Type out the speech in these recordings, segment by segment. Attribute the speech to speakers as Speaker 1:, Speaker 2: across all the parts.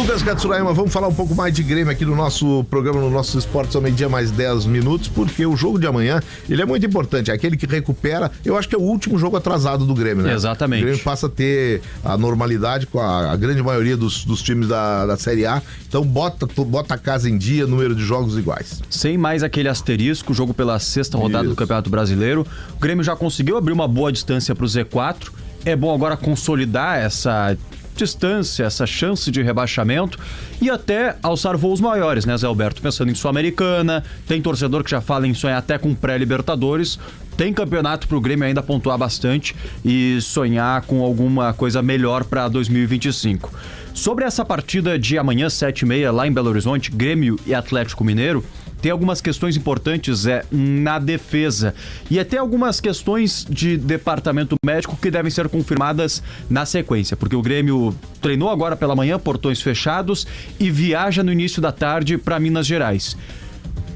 Speaker 1: Lucas Katsuraima, vamos falar um pouco mais de Grêmio aqui no nosso programa, no nosso Esportes ao Meio-Dia mais 10 minutos, porque o jogo de amanhã, ele é muito importante, é aquele que recupera, eu acho que é o último jogo atrasado do Grêmio, né?
Speaker 2: Exatamente.
Speaker 1: O Grêmio passa a ter a normalidade com a grande maioria dos times da Série A, então bota a casa em dia, número de jogos iguais.
Speaker 2: Sem mais aquele asterisco, jogo pela sexta rodada do Campeonato Brasileiro, o Grêmio já conseguiu abrir uma boa distância para o Z4, é bom agora consolidar essa distância, essa chance de rebaixamento e até alçar voos maiores, né, Zé Alberto? Pensando em Sul-Americana, tem torcedor que já fala em sonhar até com pré-Libertadores, tem campeonato pro Grêmio ainda pontuar bastante e sonhar com alguma coisa melhor para 2025. Sobre essa partida de amanhã, 7h30, lá em Belo Horizonte, Grêmio e Atlético Mineiro, tem algumas questões importantes na defesa e até algumas questões de departamento médico que devem ser confirmadas na sequência, porque o Grêmio treinou agora pela manhã, portões fechados, e viaja no início da tarde para Minas Gerais.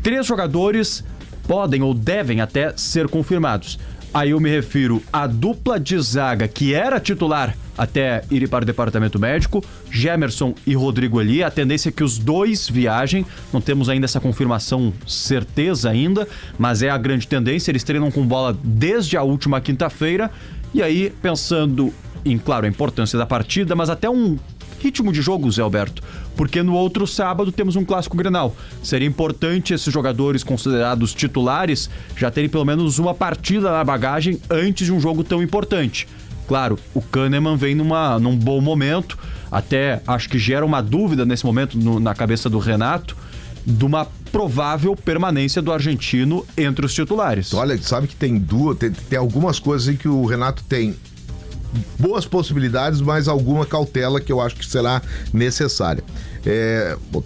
Speaker 2: 3 jogadores podem ou devem até ser confirmados. Aí eu me refiro à dupla de zaga que era titular até ir para o departamento médico, Gemerson e Rodrigo Eli. A tendência é que os dois viajem, não temos ainda essa confirmação, certeza ainda, mas é a grande tendência. Eles treinam com bola desde a última quinta-feira, e aí pensando em, claro, a importância da partida, mas até um ritmo de jogo, Zé Alberto, porque no outro sábado temos um clássico Grenal. Seria importante esses jogadores considerados titulares já terem pelo menos uma partida na bagagem antes de um jogo tão importante. Claro, o Kahneman vem num bom momento, até acho que gera uma dúvida nesse momento na cabeça do Renato, de uma provável permanência do argentino entre os titulares.
Speaker 1: Olha, sabe que tem algumas coisas em que o Renato tem boas possibilidades, mas alguma cautela que eu acho que será necessária.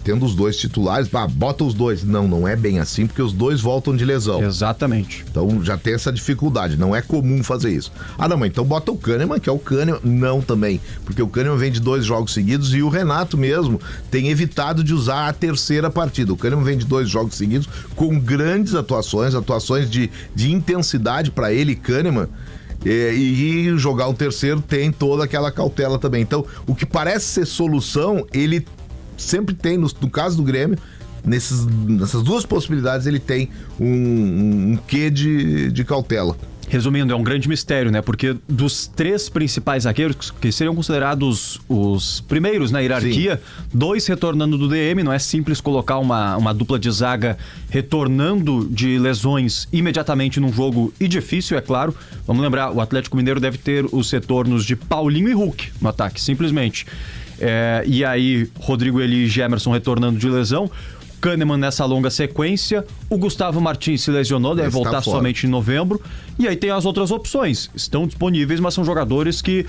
Speaker 1: Tendo os dois titulares, bota os dois. Não é bem assim, porque os dois voltam de lesão.
Speaker 2: Exatamente.
Speaker 1: Então já tem essa dificuldade, não é comum fazer isso. Não, mas então bota o Kahneman, que é o Kahneman. Não, também, porque o Kahneman vem de 2 jogos seguidos e o Renato mesmo tem evitado de usar a terceira partida. O Kahneman vem de 2 jogos seguidos com grandes atuações de intensidade para ele, Kahneman. E jogar um terceiro tem toda aquela cautela também. Então, o que parece ser solução, ele sempre tem, no caso do Grêmio, nessas 2 possibilidades, ele tem um quê de cautela.
Speaker 2: Resumindo, é um grande mistério, né? Porque dos 3 principais zagueiros, que seriam considerados os primeiros na hierarquia, sim, 2 retornando do DM, não é simples colocar uma dupla de zaga retornando de lesões imediatamente num jogo, e difícil, é claro. Vamos lembrar, o Atlético Mineiro deve ter os retornos de Paulinho e Hulk no ataque, simplesmente. E aí, Rodrigo Eli e Gemerson retornando de lesão, Kahneman nessa longa sequência, o Gustavo Martins se lesionou, deve voltar somente em novembro, e aí tem as outras opções, estão disponíveis, mas são jogadores que,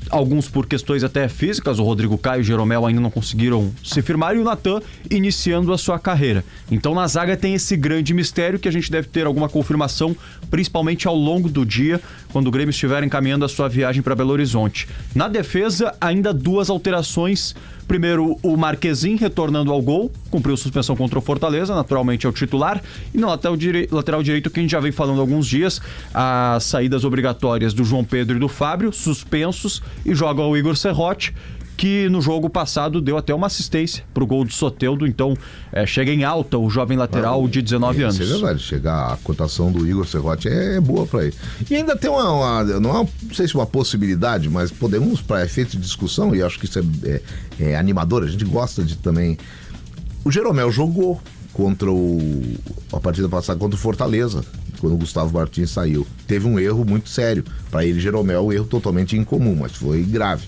Speaker 2: alguns por questões até físicas, o Rodrigo Caio e o Jeromel ainda não conseguiram se firmar, e o Natan iniciando a sua carreira. Então na zaga tem esse grande mistério que a gente deve ter alguma confirmação, principalmente ao longo do dia, quando o Grêmio estiver encaminhando a sua viagem para Belo Horizonte. Na defesa, ainda 2 alterações. Primeiro, o Marquezin retornando ao gol, cumpriu suspensão contra o Fortaleza, naturalmente é o titular. E no lateral direito, que a gente já vem falando há alguns dias, as saídas obrigatórias do João Pedro e do Fábio, suspensos, e joga o Igor Serrote, que no jogo passado deu até uma assistência pro gol do Soteldo. Então chega em alta o jovem lateral de 19 anos.
Speaker 1: É verdade, a cotação do Igor Serrote é boa para ele. E ainda tem não sei se uma possibilidade, mas podemos, para efeito de discussão, e acho que isso é animador, a gente gosta de também. O Jeromel jogou contra a partida passada contra o Fortaleza, quando o Gustavo Martins saiu. Teve um erro muito sério. Para ele, Jeromel, um erro totalmente incomum, mas foi grave.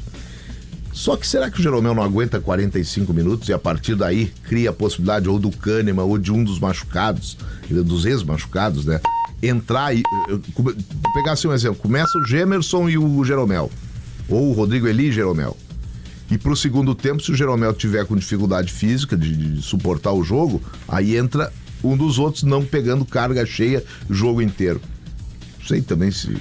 Speaker 1: Só que será que o Jeromel não aguenta 45 minutos e a partir daí cria a possibilidade ou do Kahneman ou de um dos machucados, dos ex-machucados, né? Entrar e... Pegar assim um exemplo, começa o Gemerson e o Jeromel, ou o Rodrigo Eli e Jeromel. E pro segundo tempo, se o Jeromel tiver com dificuldade física de suportar o jogo, aí entra um dos outros não pegando carga cheia o jogo inteiro. Não sei também se...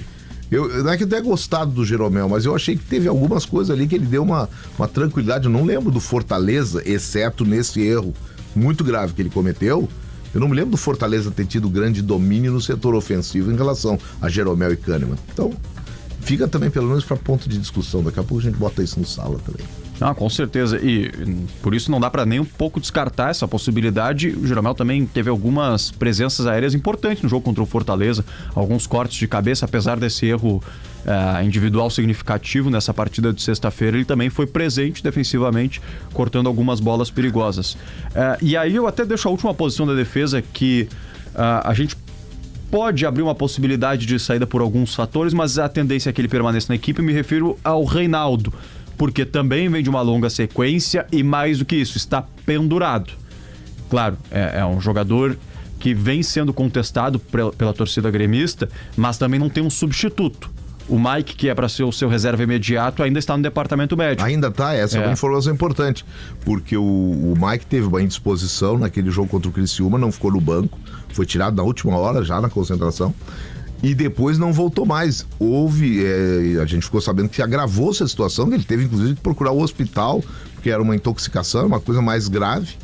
Speaker 1: não é que eu tenha gostado do Jeromel, mas eu achei que teve algumas coisas ali que ele deu uma tranquilidade. Eu não lembro do Fortaleza, exceto nesse erro muito grave que ele cometeu. Eu não me lembro do Fortaleza ter tido grande domínio no setor ofensivo em relação a Jeromel e Kahneman. Então, fica também pelo menos para ponto de discussão. Daqui a pouco a gente bota isso no sala também.
Speaker 2: Com certeza. E por isso não dá para nem um pouco descartar essa possibilidade. O Jeromel também teve algumas presenças aéreas importantes no jogo contra o Fortaleza. Alguns cortes de cabeça, apesar desse erro individual significativo nessa partida de sexta-feira, ele também foi presente defensivamente, cortando algumas bolas perigosas. E aí eu até deixo a última posição da defesa, que a gente pode abrir uma possibilidade de saída por alguns fatores, mas a tendência é que ele permaneça na equipe. Me refiro ao Reinaldo, porque também vem de uma longa sequência e, mais do que isso, está pendurado. Claro, é um jogador que vem sendo contestado pela torcida gremista, mas também não tem um substituto. O Mike, que é para ser o seu reserva imediato, ainda está no departamento médico.
Speaker 1: Ainda está, essa é uma informação importante, porque o Mike teve uma indisposição naquele jogo contra o Criciúma, não ficou no banco, foi tirado na última hora, já na concentração, e depois não voltou mais. A gente ficou sabendo que agravou-se a situação, que ele teve inclusive que procurar o hospital, porque era uma intoxicação, uma coisa mais grave.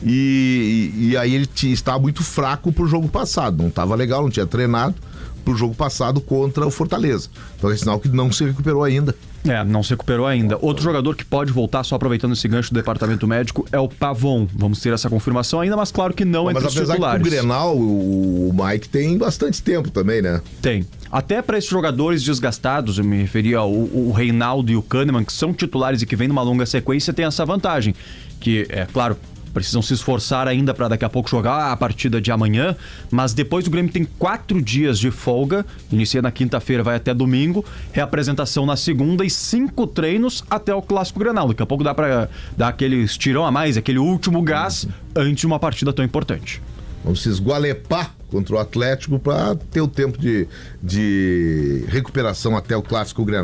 Speaker 1: E aí ele estava muito fraco pro jogo passado, não estava legal, não tinha treinado pro jogo passado contra o Fortaleza. Então é sinal que não se recuperou ainda.
Speaker 2: Não se recuperou ainda. Outro jogador que pode voltar, só aproveitando esse gancho do departamento médico, é o Pavon. Vamos ter essa confirmação ainda, mas claro que não entre os titulares. Mas apesar que o
Speaker 1: Grenal, o Mike tem bastante tempo também, né?
Speaker 2: Tem. Até para esses jogadores desgastados, eu me referia ao Reinaldo e o Kahneman, que são titulares e que vêm numa longa sequência, tem essa vantagem. Que, claro, precisam se esforçar ainda para daqui a pouco jogar a partida de amanhã, mas depois o Grêmio tem 4 dias de folga, inicia na quinta-feira, vai até domingo, reapresentação na segunda e 5 treinos até o Clássico Grenal. Daqui a pouco dá para dar aquele estirão a mais, aquele último gás antes de uma partida tão importante.
Speaker 1: Vamos se esgualepar contra o Atlético para ter o tempo de recuperação até o Clássico Grenal.